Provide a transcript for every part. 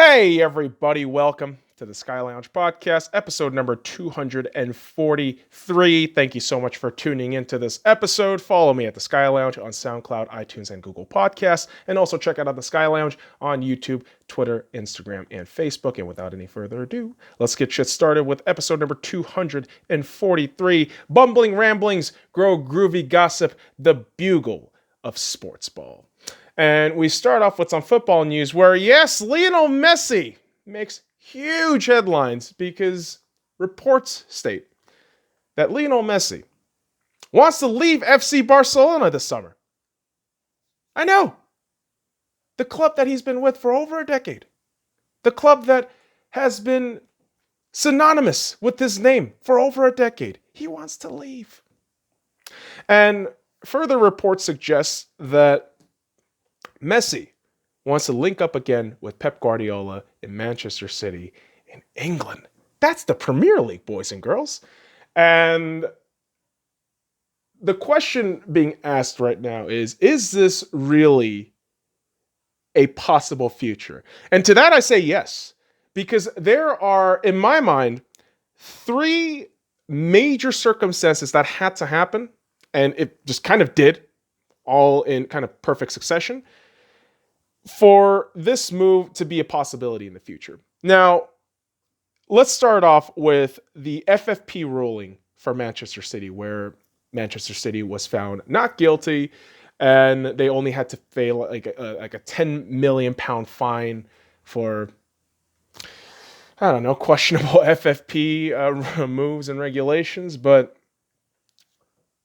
Hey, everybody, welcome to the SkyLounge podcast, episode number 243. Thank you so much for tuning into this episode. Follow me at the SkyLounge on SoundCloud, iTunes, and Google Podcasts, and also check out the SkyLounge on YouTube, Twitter, Instagram, and Facebook. And without any further ado, let's get shit started with episode number 243, Bumbling Ramblings, Grow Groovy Gossip, the Bugle of Sportsball. And we start off with some football news where, yes, Lionel Messi makes huge headlines because reports state that Lionel Messi wants to leave FC Barcelona this summer. I know. The club that he's been with for over a decade. The club that has been synonymous with his name for over a decade. He wants to leave. And further reports suggest that Messi wants to link up again with Pep Guardiola in Manchester City in England. That's the Premier League, boys and girls. And the question being asked right now is this really a possible future? And to that I say yes, because there are, in my mind, three major circumstances that had to happen, and it just kind of did, all in kind of perfect succession, for this move to be a possibility in the future. Now, let's start off with the FFP ruling for Manchester City, where Manchester City was found not guilty, and they only had to pay like a £10 million fine for, I don't know, questionable FFP moves and regulations, but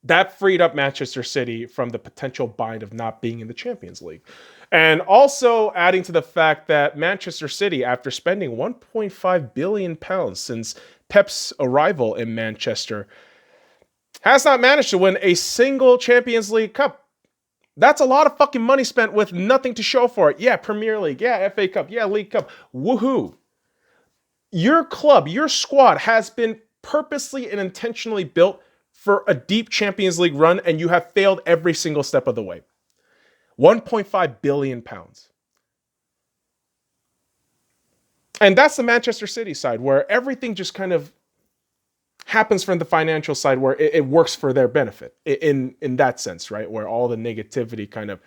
that freed up Manchester City from the potential bind of not being in the Champions League. And also adding to the fact that Manchester City, after spending £1.5 billion since Pep's arrival in Manchester, has not managed to win a single Champions League cup. That's a lot of fucking money spent with nothing to show for it. Yeah, Premier League. Yeah, FA Cup. Yeah, League Cup. Woohoo. Your club, your squad has been purposely and intentionally built for a deep Champions League run, and you have failed every single step of the way. £1.5 billion. And that's the Manchester City side, where everything just kind of happens from the financial side, where it works for their benefit in that sense, right? Where all the negativity kind of,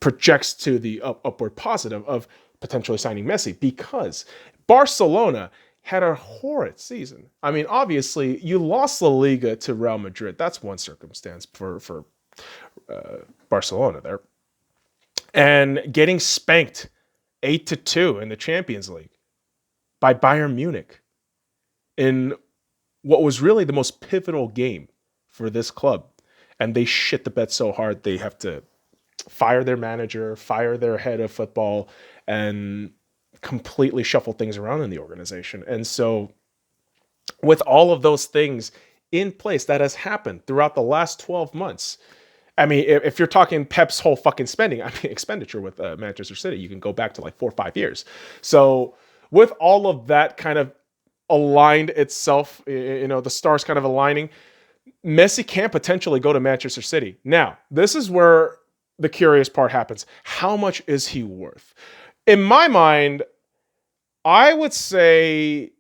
projects to the upward positive of potentially signing Messi, because Barcelona had a horrid season. I mean, obviously, you lost La Liga to Real Madrid. That's one circumstance for Barcelona there. And getting spanked 8-2 in the Champions League by Bayern Munich in what was really the most pivotal game for this club. And they shit the bed so hard they have to fire their manager, fire their head of football, and completely shuffle things around in the organization. And so with all of those things in place that has happened throughout the last 12 months, I mean, if you're talking Pep's whole fucking expenditure with Manchester City, you can go back to like 4 or 5 years. So with all of that kind of aligned itself, the stars kind of aligning, Messi can potentially go to Manchester City. Now, this is where the curious part happens. How much is he worth? In my mind, I would say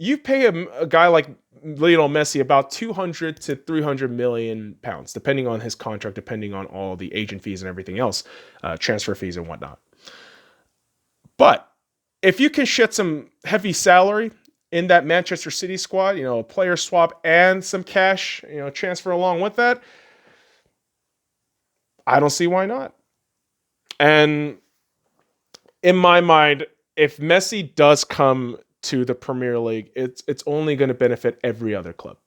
you pay a guy like Lionel Messi about 200 to 300 million pounds, depending on his contract, depending on all the agent fees and everything else, transfer fees and whatnot. But if you can shit some heavy salary in that Manchester City squad, a player swap and some cash, transfer along with that, I don't see why not. And in my mind, if Messi does come to the Premier League, it's only going to benefit every other club.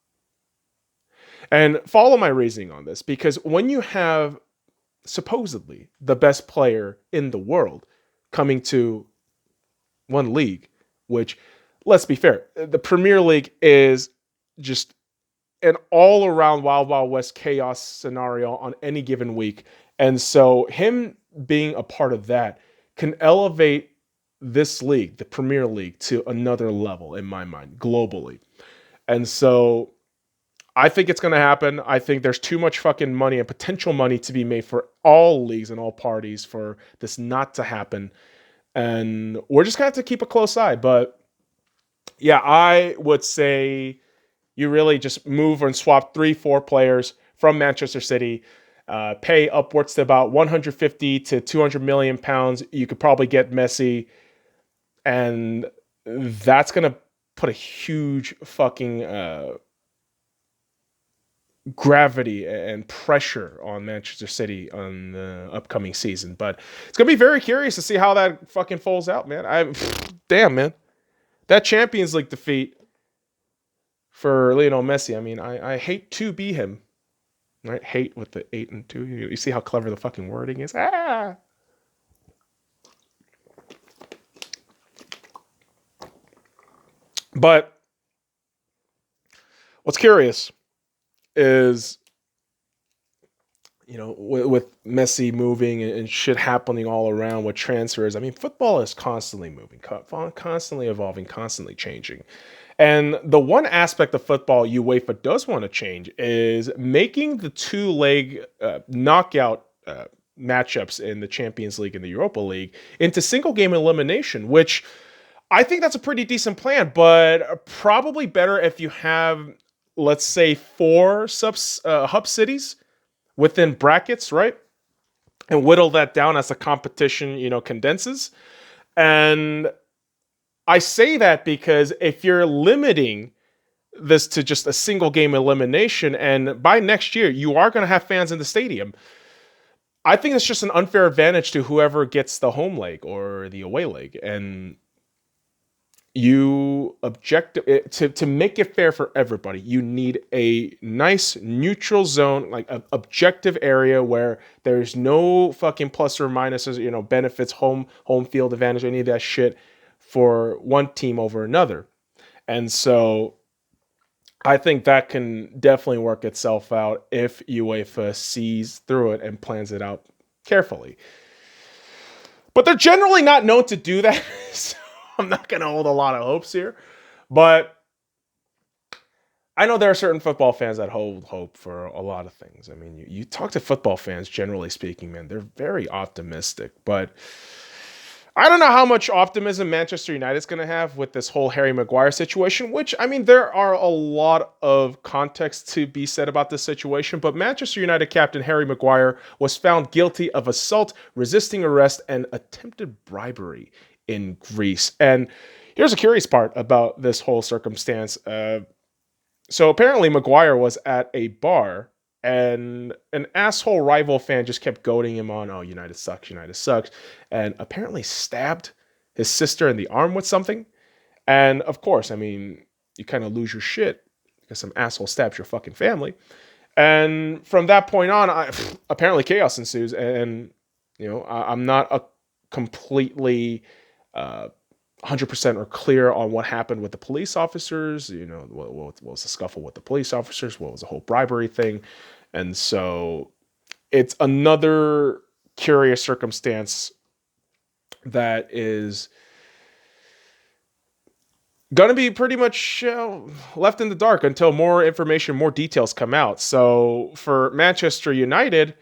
And follow my reasoning on this, because when you have supposedly the best player in the world coming to one league, which, let's be fair, the Premier League is just an all-around Wild Wild West chaos scenario on any given week. And so him being a part of that can elevate this league, the Premier League, to another level in my mind, globally. And so I think it's going to happen. I think there's too much fucking money and potential money to be made for all leagues and all parties for this not to happen. And we're just going to have to keep a close eye. But yeah, I would say you really just move and swap 3-4 players from Manchester City, pay upwards to about 150 to 200 million pounds. You could probably get Messi, and that's going to put a huge fucking gravity and pressure on Manchester City on the upcoming season. But it's gonna be very curious to see how that fucking falls out, man. Damn, man, that Champions League defeat for Lionel Messi. I mean, I hate to be him. Right? Hate with the 8 and 2. You see how clever the fucking wording is. But what's curious is, with Messi moving and shit happening all around with transfers, I mean, football is constantly moving, constantly evolving, constantly changing. And the one aspect of football UEFA does want to change is making the two-leg knockout matchups in the Champions League and the Europa League into single-game elimination, which I think that's a pretty decent plan, but probably better if you have, let's say, 4 hub cities within brackets, right? And whittle that down as the competition, condenses. And I say that because if you're limiting this to just a single game elimination, and by next year, you are going to have fans in the stadium, I think it's just an unfair advantage to whoever gets the home leg or the away leg. And you to make it fair for everybody, you need a nice neutral zone, like an objective area where there's no fucking plus or minuses, benefits, home field advantage, any of that shit for one team over another. And so I think that can definitely work itself out if UEFA sees through it and plans it out carefully. But they're generally not known to do that. So I'm not going to hold a lot of hopes here. But I know there are certain football fans that hold hope for a lot of things. I mean, you talk to football fans, generally speaking, man, they're very optimistic. But I don't know how much optimism Manchester United is going to have with this whole Harry Maguire situation, which, I mean, there are a lot of context to be said about this situation, but Manchester United captain Harry Maguire was found guilty of assault, resisting arrest, and attempted bribery in Greece. And here's a curious part about this whole circumstance. So apparently Maguire was at a bar, and an asshole rival fan just kept goading him on, oh, United sucks, and apparently stabbed his sister in the arm with something. And of course, I mean, you kind of lose your shit because some asshole stabs your fucking family. And from that point on, apparently chaos ensues. And, I'm not a completely 100% or clear on what happened with the police officers. What was the scuffle with the police officers? What was the whole bribery thing? And so it's another curious circumstance that is going to be pretty much left in the dark until more information, more details come out. So for Manchester United,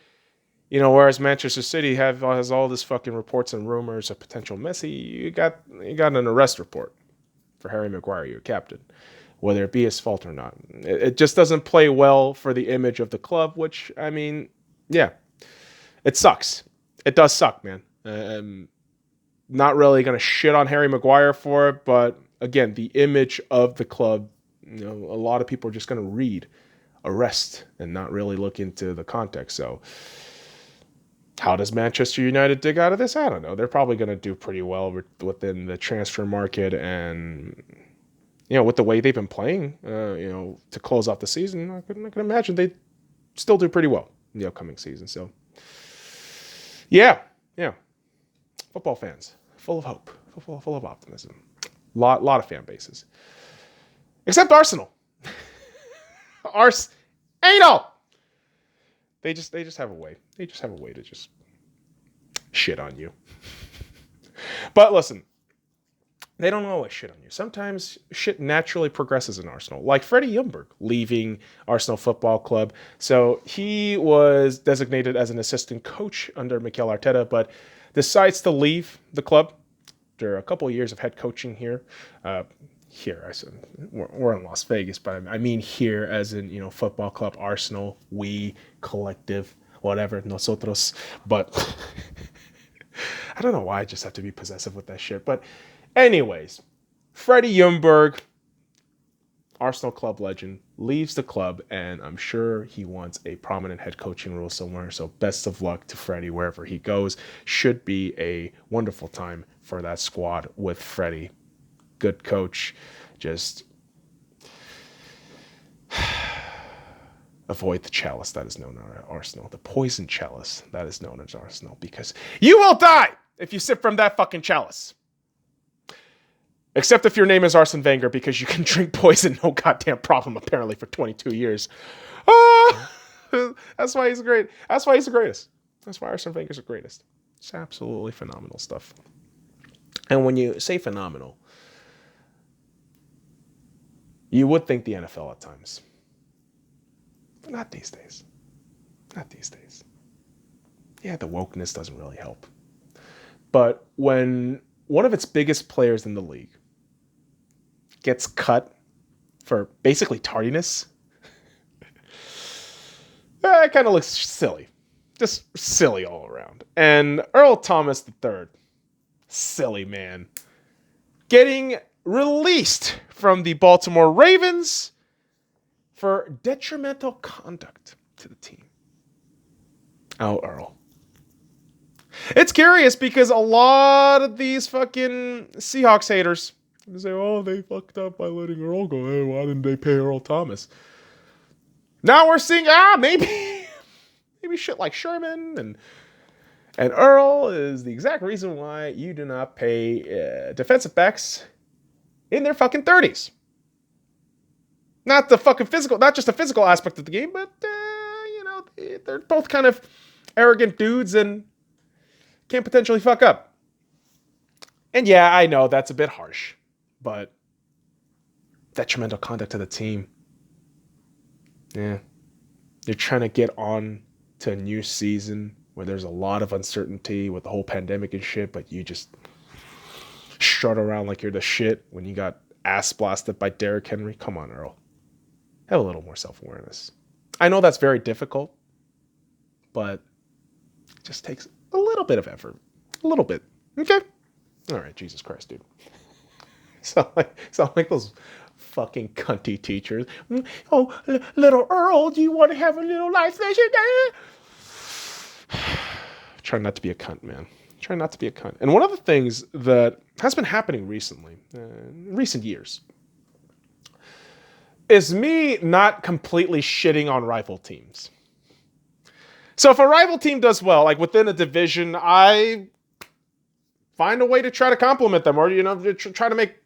whereas Manchester City has all this fucking reports and rumors of potential Messi, you got an arrest report for Harry Maguire, your captain, whether it be his fault or not. It just doesn't play well for the image of the club, which, I mean, yeah, it sucks. It does suck, man. I'm not really going to shit on Harry Maguire for it, but again, the image of the club, a lot of people are just going to read arrest and not really look into the context. So how does Manchester United dig out of this? I don't know. They're probably going to do pretty well within the transfer market, and with the way they've been playing, to close off the season, I can imagine they still do pretty well in the upcoming season. So, yeah, football fans, full of hope, full of optimism. Lot of fan bases, except Arsenal. Arsenal. They just have a way. They just have a way to just shit on you. But listen, they don't always shit on you. Sometimes shit naturally progresses in Arsenal, like Freddie Ljungberg leaving Arsenal Football Club. So he was designated as an assistant coach under Mikel Arteta, but decides to leave the club after a couple of years of head coaching here. I said we're in Las Vegas, but I mean here as in, football club Arsenal, we, collective, whatever, nosotros. But I don't know why I just have to be possessive with that shit. But anyways, Freddie Ljungberg, Arsenal club legend, leaves the club, and I'm sure he wants a prominent head coaching role somewhere. So best of luck to Freddie wherever he goes. Should be a wonderful time for that squad with Freddie. Good coach. Just avoid the chalice that is known as Arsenal. The poison chalice that is known as Arsenal. Because you will die if you sip from that fucking chalice. Except if your name is Arsene Wenger, because you can drink poison, no goddamn problem, apparently, for 22 years. That's why he's great. That's why he's the greatest. That's why Arsene Wenger's the greatest. It's absolutely phenomenal stuff. And when you say phenomenal, you would think the NFL at times. Not these days. Not these days. Yeah, the wokeness doesn't really help. But when one of its biggest players in the league gets cut for basically tardiness, it kind of looks silly. Just silly all around. And Earl Thomas III, silly man, getting released from the Baltimore Ravens for detrimental conduct to the team. Oh, Earl. It's curious because a lot of these fucking Seahawks haters say, oh, they fucked up by letting Earl go. Hey, why didn't they pay Earl Thomas? Now we're seeing, maybe shit like Sherman and Earl is the exact reason why you do not pay defensive backs in their fucking 30s. Not the fucking physical, not just the physical aspect of the game, but, they're both kind of arrogant dudes and can potentially fuck up. And yeah, I know that's a bit harsh, but detrimental conduct to the team. Yeah. You're trying to get on to a new season where there's a lot of uncertainty with the whole pandemic and shit, but you just strut around like you're the shit when you got ass blasted by Derrick Henry. Come on, Earl. Have a little more self-awareness. I know that's very difficult, but it just takes a little bit of effort. A little bit. Okay? All right, Jesus Christ, dude. Sound like those fucking cunty teachers. Oh, little Earl, do you want to have a little life lesson? Try not to be a cunt, man. Try not to be a cunt. And one of the things that has been happening recently, in recent years, is me not completely shitting on rival teams. So if a rival team does well, like within a division, I find a way to try to compliment them or, try to make,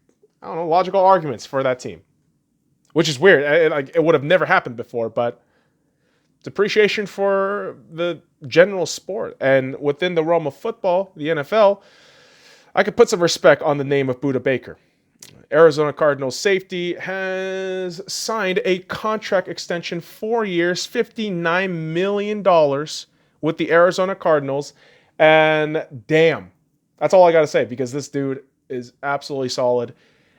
logical arguments for that team. Which is weird. It would have never happened before, but it's appreciation for the general sport. And within the realm of football, the NFL, I could put some respect on the name of Budda Baker. Arizona Cardinals safety has signed a contract extension, 4 years, $59 million with the Arizona Cardinals. And damn, that's all I got to say, because this dude is absolutely solid.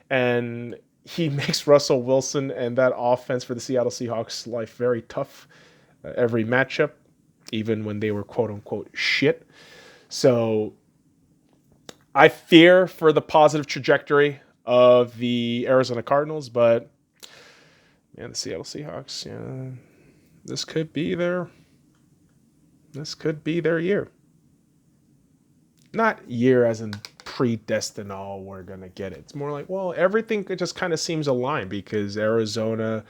And he makes Russell Wilson and that offense for the Seattle Seahawks life very tough every matchup, even when they were quote unquote shit. So I fear for the positive trajectory of the Arizona Cardinals, but the Seattle Seahawks, this could be their year. Not year as in predestined, we're going to get it. It's more like, well, everything just kind of seems aligned because Arizona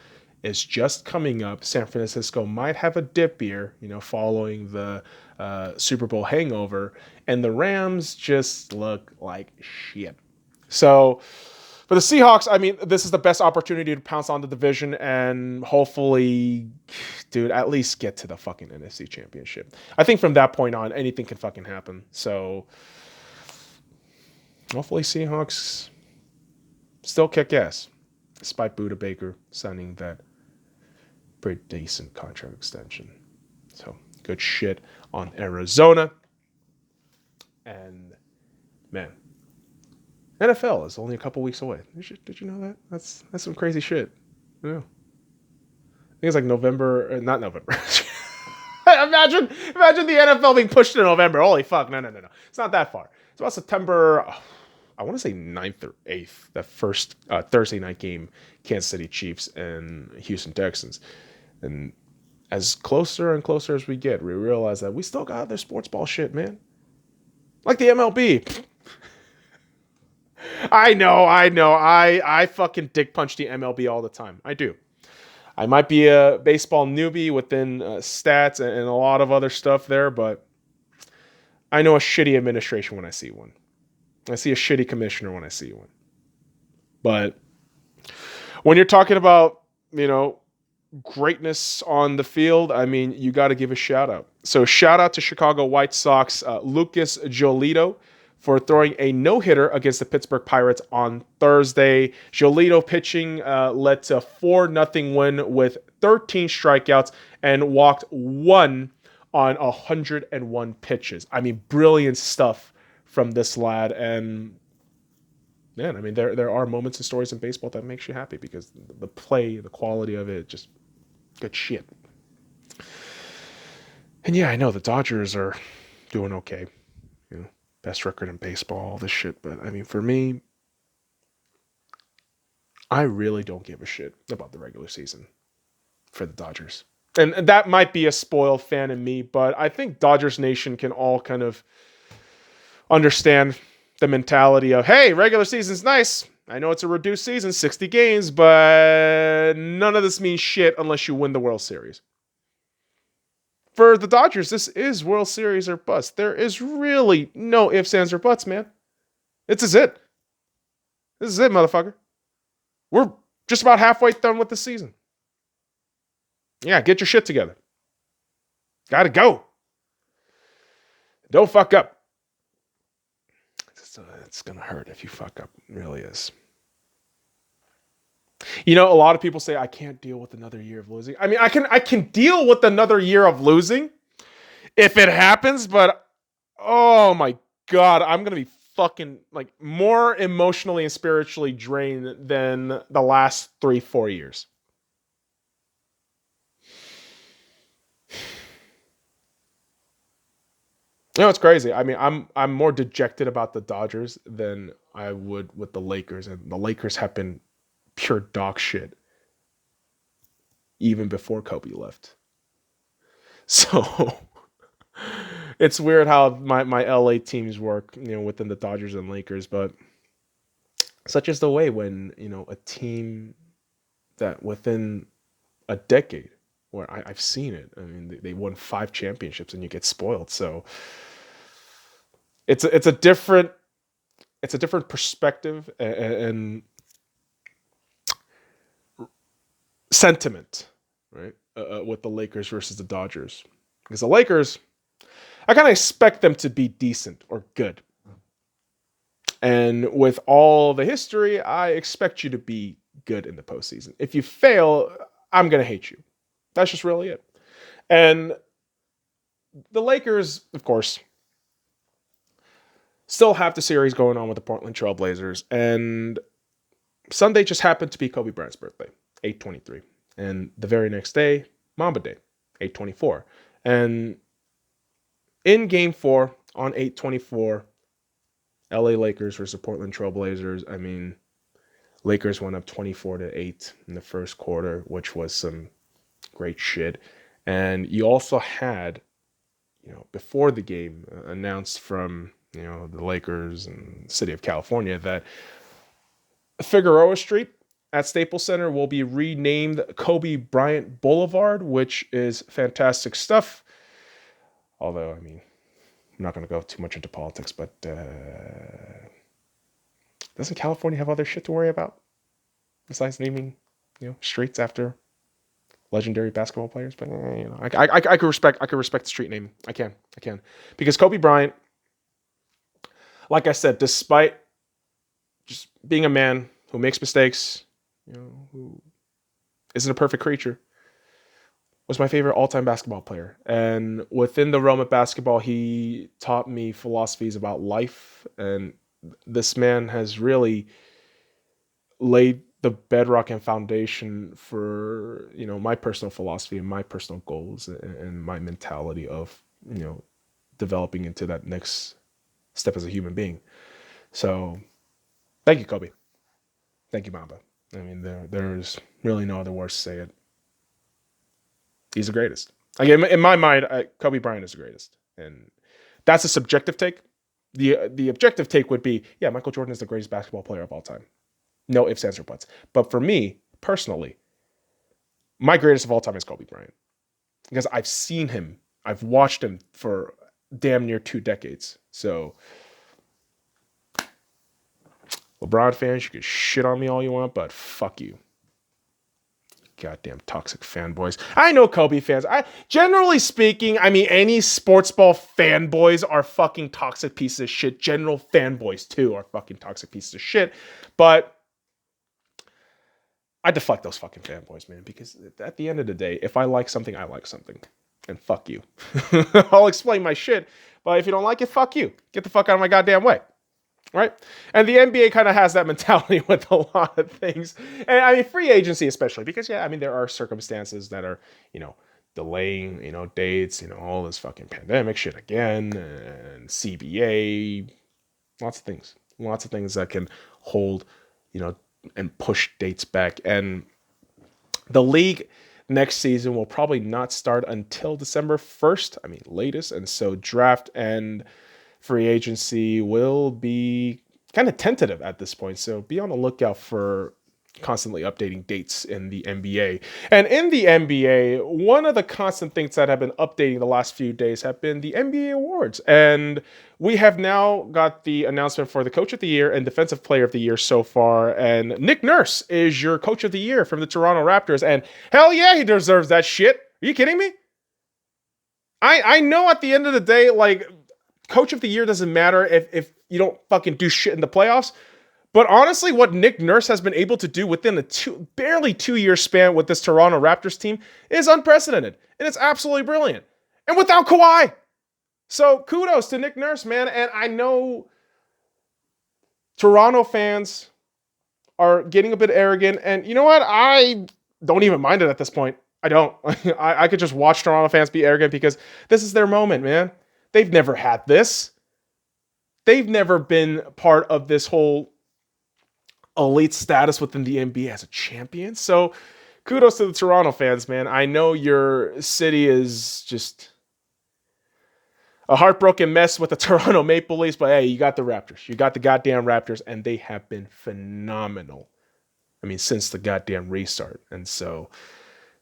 is just coming up. San Francisco might have a dip year, following the Super Bowl hangover. And the Rams just look like shit. So for the Seahawks, this is the best opportunity to pounce on the division and hopefully, dude, at least get to the fucking NFC Championship. I think from that point on, anything can fucking happen. So hopefully Seahawks still kick ass, despite Buda Baker signing that pretty decent contract extension. So good shit on Arizona. And man, NFL is only a couple weeks away. Did you know that? That's some crazy shit. Yeah. I think it's like November, not November. imagine the NFL being pushed to November. Holy fuck. No. It's not that far. It's about September, I want to say 9th or 8th, that first Thursday night game, Kansas City Chiefs and Houston Texans. And as closer and closer as we get, we realize that we still got their sports ball shit, man. Like the MLB. I know. I fucking dick punch the MLB all the time. I do. I might be a baseball newbie within stats and a lot of other stuff there, but I know a shitty administration when I see one. I see a shitty commissioner when I see one. But when you're talking about, greatness on the field, I mean, you got to give a shout out. So shout out to Chicago White Sox, Lucas Giolito, for throwing a no-hitter against the Pittsburgh Pirates on Thursday. Giolito pitching led to a 4-0 win with 13 strikeouts and walked 1 on 101 pitches. I mean, brilliant stuff from this lad. And man, I mean, there are moments and stories in baseball that makes you happy because the play, the quality of it, just good shit. And yeah, I know the Dodgers are doing okay. Best record in baseball, all this shit. But I mean, for me, I really don't give a shit about the regular season for the Dodgers. And that might be a spoiled fan in me, but I think Dodgers Nation can all kind of understand the mentality of, hey, regular season's nice. I know it's a reduced season, 60 games, but none of this means shit unless you win the World Series. For the Dodgers, this is World Series or bust. There is really no ifs, ands, or buts, man. This is it. This is it, motherfucker. We're just about halfway done with the season. Yeah, get your shit together. Gotta go. Don't fuck up. It's gonna hurt if you fuck up. It really is. A lot of people say, I can't deal with another year of losing. I mean, I can deal with another year of losing if it happens, but oh my God, I'm going to be fucking more emotionally and spiritually drained than the last 3-4 years. It's crazy. I mean, I'm more dejected about the Dodgers than I would with the Lakers, and the Lakers have been pure dog shit even before Kobe left. So it's weird how my LA teams work, within the Dodgers and Lakers, but such is the way when, a team that within a decade, where I've seen it, I mean, they won 5 championships and you get spoiled. So it's a different perspective and sentiment, right? With the Lakers versus the Dodgers. Because the Lakers, I kind of expect them to be decent or good. And with all the history, I expect you to be good in the postseason. If you fail, I'm going to hate you. That's just really it. And the Lakers, of course, still have the series going on with the Portland Trail Blazers. And Sunday just happened to be Kobe Bryant's birthday, 8/23. And the very next day, Mamba Day, 8/24. And in Game 4 on 8/24, LA Lakers versus Portland Trail Blazers. I mean, Lakers went up 24-8 in the first quarter, which was some great shit. And you also had, before the game announced from, the Lakers and the city of California that Figueroa Street at Staples Center will be renamed Kobe Bryant Boulevard, which is fantastic stuff. Although, I mean, I'm not going to go too much into politics, but doesn't California have other shit to worry about besides naming, streets after legendary basketball players? But I could respect the street name. I can because Kobe Bryant, like I said, despite just being a man who makes mistakes, who isn't a perfect creature, was my favorite all-time basketball player. And within the realm of basketball, he taught me philosophies about life. And this man has really laid the bedrock and foundation for, my personal philosophy and my personal goals and my mentality of, developing into that next step as a human being. So thank you, Kobe. Thank you, Mamba. I mean, there's really no other words to say it. He's the greatest. Again, in my mind, Kobe Bryant is the greatest. And that's a subjective take. The objective take would be, yeah, Michael Jordan is the greatest basketball player of all time. No ifs, ands, or buts. But for me, personally, my greatest of all time is Kobe Bryant. Because I've seen him. I've watched him for damn near 2 decades. So, LeBron fans, you can shit on me all you want, but fuck you. Goddamn toxic fanboys. I know Kobe fans. Generally speaking, any Sportsball fanboys are fucking toxic pieces of shit. General fanboys, too, are fucking toxic pieces of shit. But I deflect those fucking fanboys, man, because at the end of the day, if I like something, I like something. And fuck you. I'll explain my shit, but if you don't like it, fuck you. Get the fuck out of my goddamn way. Right? And the NBA kind of has that mentality with a lot of things. And free agency especially, because there are circumstances that are, delaying, dates, all this fucking pandemic shit again, and CBA, lots of things. Lots of things that can hold, and push dates back. And the league next season will probably not start until December 1st, latest. And so draft and free agency will be kind of tentative at this point. So be on the lookout for constantly updating dates in the NBA. And in the NBA, one of the constant things that have been updating the last few days have been the NBA awards. And we have now got the announcement for the Coach of the Year and Defensive Player of the Year so far. And Nick Nurse is your Coach of the Year from the Toronto Raptors. And hell yeah, he deserves that shit. Are you kidding me? I know at the end of the day, Coach of the Year doesn't matter if you don't fucking do shit in the playoffs. But honestly, what Nick Nurse has been able to do within a barely 2-year span with this Toronto Raptors team is unprecedented. And it's absolutely brilliant. And without Kawhi. So kudos to Nick Nurse, man. And I know Toronto fans are getting a bit arrogant. And you know what? I don't even mind it at this point. I don't. I could just watch Toronto fans be arrogant because this is their moment, man. They've never had this. They've never been part of this whole elite status within the NBA as a champion. So kudos to the Toronto fans, man. I know your city is just a heartbroken mess with the Toronto Maple Leafs, but hey, you got the Raptors. You got the goddamn Raptors, and they have been phenomenal. Since the goddamn restart. And so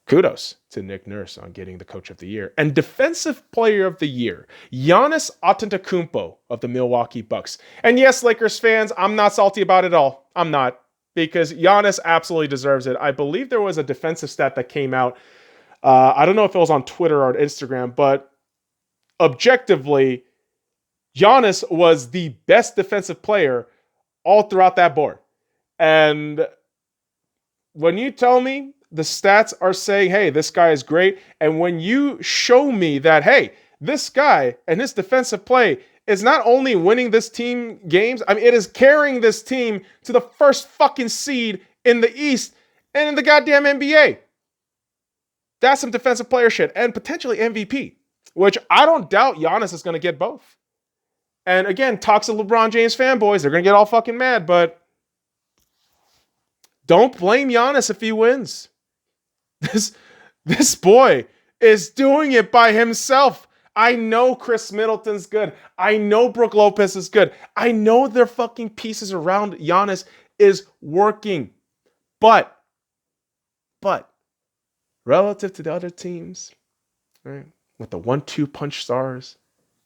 kudos to Nick Nurse on getting the Coach of the Year. And Defensive Player of the Year, Giannis Antetokounmpo of the Milwaukee Bucks. And yes, Lakers fans, I'm not salty about it at all. I'm not. Because Giannis absolutely deserves it. I believe there was a defensive stat that came out. I don't know if it was on Twitter or on Instagram, but objectively, Giannis was the best defensive player all throughout that board. And when you tell me the stats are saying, hey, this guy is great. And when you show me that, hey, this guy and his defensive play is not only winning this team games, it is carrying this team to the first fucking seed in the East and in the goddamn NBA. That's some defensive player shit and potentially MVP, which I don't doubt Giannis is going to get both. And again, toxic LeBron James fanboys, they're going to get all fucking mad, but don't blame Giannis if he wins. This boy is doing it by himself. I know Chris Middleton's good. I know Brook Lopez is good. I know their fucking pieces around Giannis is working. But relative to the other teams, right, with the 1-2 punch stars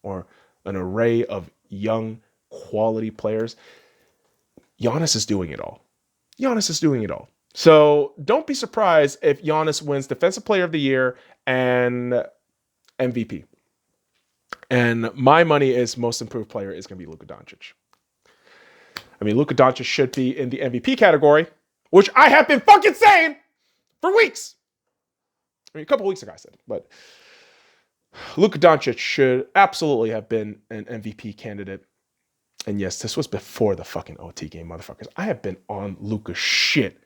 or an array of young quality players, Giannis is doing it all. Giannis is doing it all. So don't be surprised if Giannis wins Defensive Player of the Year and MVP. And my money is most improved player is going to be Luka Doncic. I mean, Luka Doncic should be in the MVP category, which I have been fucking saying for weeks. I mean, a couple weeks ago I said it, but Luka Doncic should absolutely have been an MVP candidate. And yes, this was before the fucking OT game, motherfuckers. I have been on Luka's shit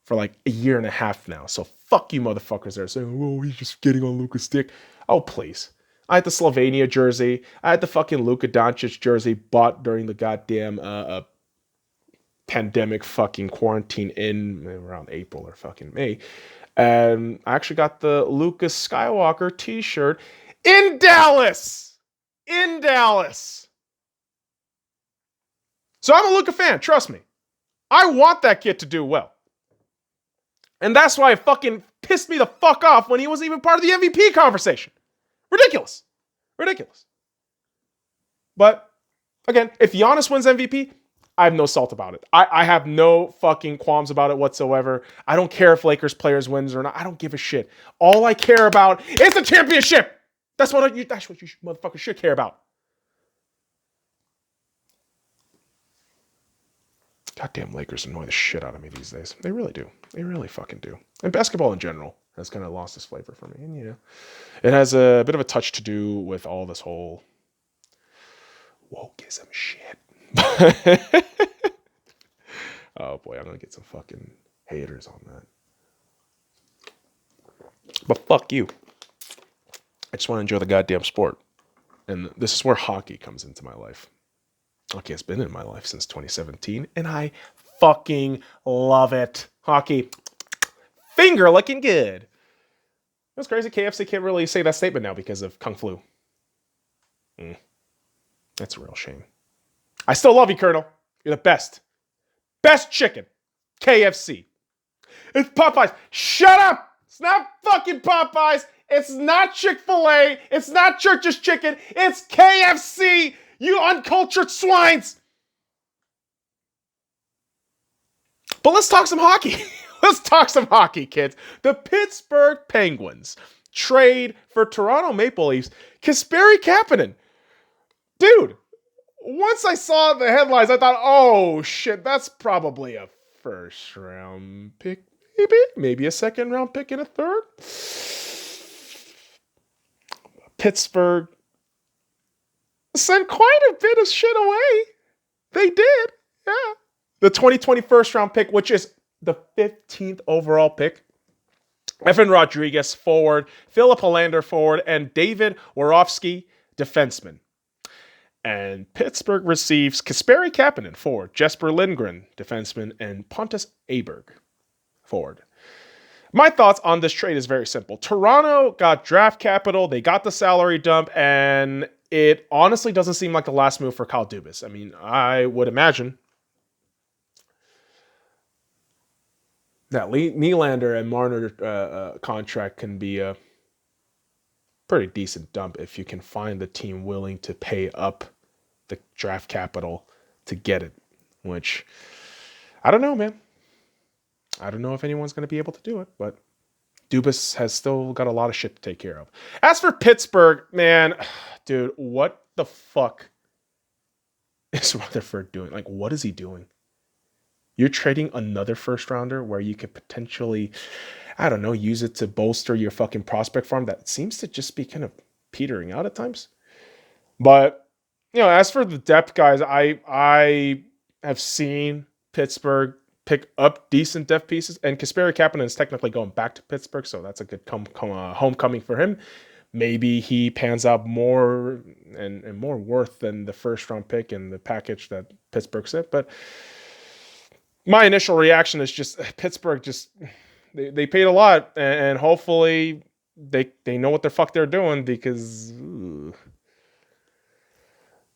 for like a year and a half now. So fuck you motherfuckers that are saying, oh, he's just getting on Luka's stick. Oh, please. I had the Slovenia jersey. I had the fucking Luka Doncic jersey bought during the goddamn pandemic fucking quarantine in around April or fucking May. And I actually got the Luka Skywalker t-shirt in Dallas. In Dallas. So I'm a Luka fan, trust me. I want that kid to do well. And that's why it fucking pissed me the fuck off when he wasn't even part of the MVP conversation. Ridiculous. Ridiculous. But, again, if Giannis wins MVP, I have no salt about it. I have no fucking qualms about it whatsoever. I don't care if Lakers players wins or not. I don't give a shit. All I care about is the championship. That's what you motherfuckers should care about. Goddamn Lakers annoy the shit out of me these days. They really do. They really fucking do. And basketball in general has kind of lost its flavor for me. And, you know, it has a bit of a touch to do with all this whole wokeism shit. Oh boy, I'm going to get some fucking haters on that. But fuck you. I just want to enjoy the goddamn sport. And this is where hockey comes into my life. Hockey has been in my life since 2017, and I fucking love it. Hockey, finger looking good. That's crazy. KFC can't really say that statement now because of Kung Flu. That's a real shame. I still love you, Colonel. You're the best. Best chicken. KFC. It's Popeyes. Shut up! It's not fucking Popeyes. It's not Chick-fil-A. It's not Church's Chicken. It's KFC. You uncultured swines. But let's talk some hockey. Let's talk some hockey, kids. The Pittsburgh Penguins trade for Toronto Maple Leafs Kasperi Kapanen. Dude, once I saw the headlines, I thought, oh shit, that's probably a first round pick, maybe a second round pick and a third. Pittsburgh sent quite a bit of shit away. They did, yeah. The 2020 first round pick, which is the 15th overall pick. Evan Rodriguez, forward. Philip Hollander, forward. And David Warovsky, defenseman. And Pittsburgh receives Kasperi Kapanen, forward. Jesper Lindgren, defenseman. And Pontus Aberg, forward. My thoughts on this trade is very simple. Toronto got draft capital. They got the salary dump. And it honestly doesn't seem like the last move for Kyle Dubas. I mean, I would imagine that Nylander and Marner contract can be a pretty decent dump if you can find the team willing to pay up the draft capital to get it, which I don't know, man. I don't know if anyone's going to be able to do it, but Dubas has still got a lot of shit to take care of. As for Pittsburgh, man, dude, what the fuck is Rutherford doing? Like, what is he doing? You're trading another first rounder where you could potentially, I don't know, use it to bolster your fucking prospect farm that seems to just be kind of petering out at times. But, you know, as for the depth guys, I have seen Pittsburgh pick up decent depth pieces, and Kasperi Kapanen is technically going back to Pittsburgh, so that's a good homecoming for him. Maybe he pans out more and more worth than the first round pick and the package that Pittsburgh sent, but my initial reaction is just Pittsburgh they paid a lot, and hopefully they know what the fuck they're doing, because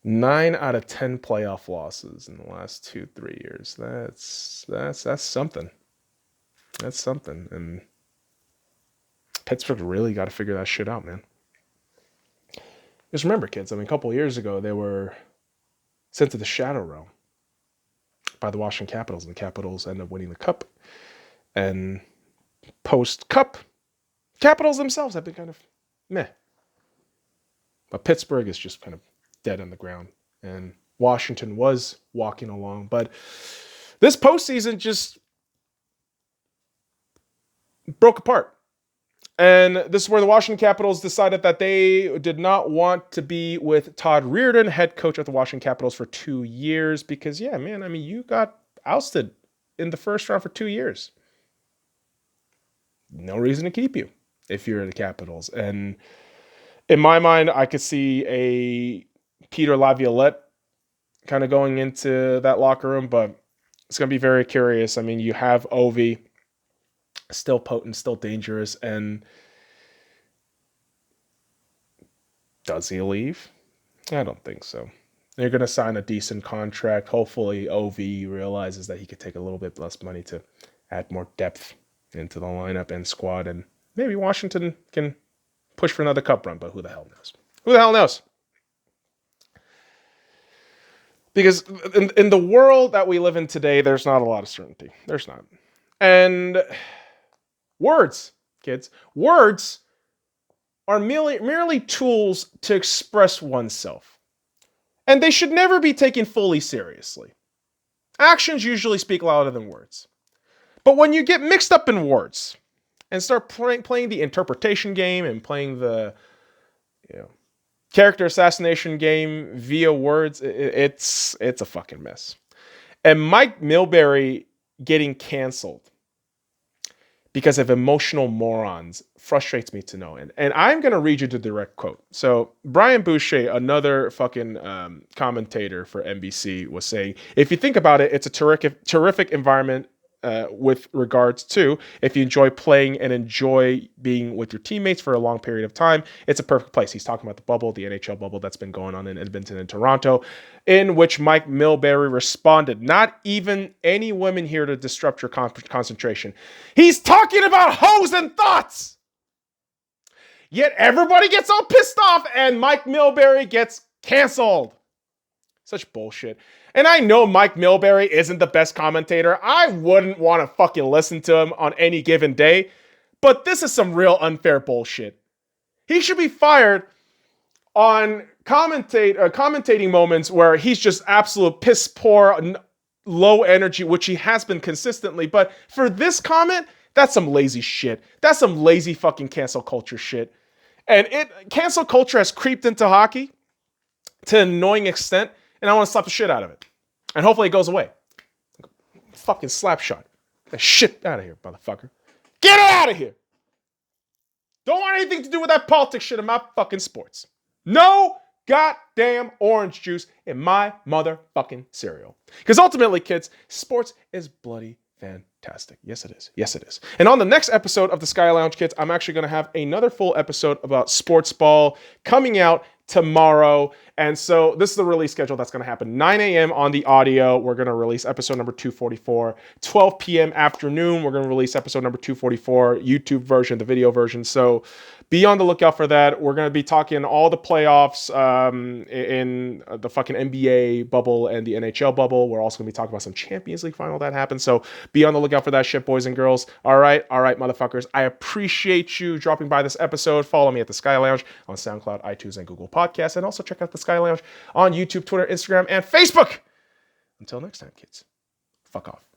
9 out of 10 playoff losses in the last 2-3 years. That's something. That's something. And Pittsburgh really got to figure that shit out, man. Just remember, kids, I mean, a couple of years ago, they were sent to the Shadow Realm by the Washington Capitals, and the Capitals ended up winning the Cup. And post-Cup, Capitals themselves have been kind of meh. But Pittsburgh is just kind of dead on the ground. And Washington was walking along. But this postseason just broke apart. And this is where the Washington Capitals decided that they did not want to be with Todd Reirden, head coach of the Washington Capitals, for 2 years. Because, yeah, man, I mean, you got ousted in the first round for 2 years. No reason to keep you if you're the Capitals. And in my mind, I could see a Peter Laviolette kind of going into that locker room, but it's going to be very curious. I mean, you have Ovi, still potent, still dangerous, and does he leave? I don't think so. They're going to sign a decent contract. Hopefully, Ovi realizes that he could take a little bit less money to add more depth into the lineup and squad, and maybe Washington can push for another cup run, but who the hell knows? Who the hell knows? Because in the world that we live in today, there's not a lot of certainty. There's not. And words, kids, words are merely tools to express oneself. And they should never be taken fully seriously. Actions usually speak louder than words. But when you get mixed up in words and start playing the interpretation game and playing the character assassination game via words, it's a fucking mess. And Mike Milbury getting canceled because of emotional morons frustrates me to no end. And I'm going to read you the direct quote. So Brian Boucher, another fucking commentator for NBC, was saying, if you think about it, it's a terrific environment with regards to if you enjoy playing and enjoy being with your teammates for a long period of time, it's a perfect place. He's talking about the bubble, the NHL bubble that's been going on in Edmonton and Toronto, in which Mike Milbury responded, not even any women here to disrupt your concentration. He's talking about hoes and thoughts. Yet everybody gets all pissed off and Mike Milbury gets canceled. Such bullshit. And I know Mike Milbury isn't the best commentator. I wouldn't want to fucking listen to him on any given day. But this is some real unfair bullshit. He should be fired on commentating moments where he's just absolute piss poor, low energy, which he has been consistently. But for this comment, that's some lazy shit. That's some lazy fucking cancel culture shit. And cancel culture has creeped into hockey to an annoying extent. And I want to slap the shit out of it. And hopefully it goes away. Fucking slap shot. Get the shit out of here, motherfucker. Get it out of here. Don't want anything to do with that politics shit in my fucking sports. No goddamn orange juice in my motherfucking cereal. Because ultimately, kids, sports is bloody fantastic. Yes, it is. Yes, it is. And on the next episode of the Sky Lounge, kids, I'm actually going to have another full episode about Sportsball coming out tomorrow. And so this is the release schedule that's going to happen. 9 a.m. on the audio, we're going to release episode number 244. 12 p.m. afternoon, we're going to release episode number 244, YouTube version, the video version. So be on the lookout for that. We're going to be talking all the playoffs in the fucking NBA bubble and the NHL bubble. We're also going to be talking about some Champions League final that happened. So be on the lookout for that shit, boys and girls. All right, motherfuckers. I appreciate you dropping by this episode. Follow me at the Sky Lounge on SoundCloud, iTunes, and Google Podcasts. And also check out the Sky Lounge on YouTube, Twitter, Instagram, and Facebook. Until next time, kids. Fuck off.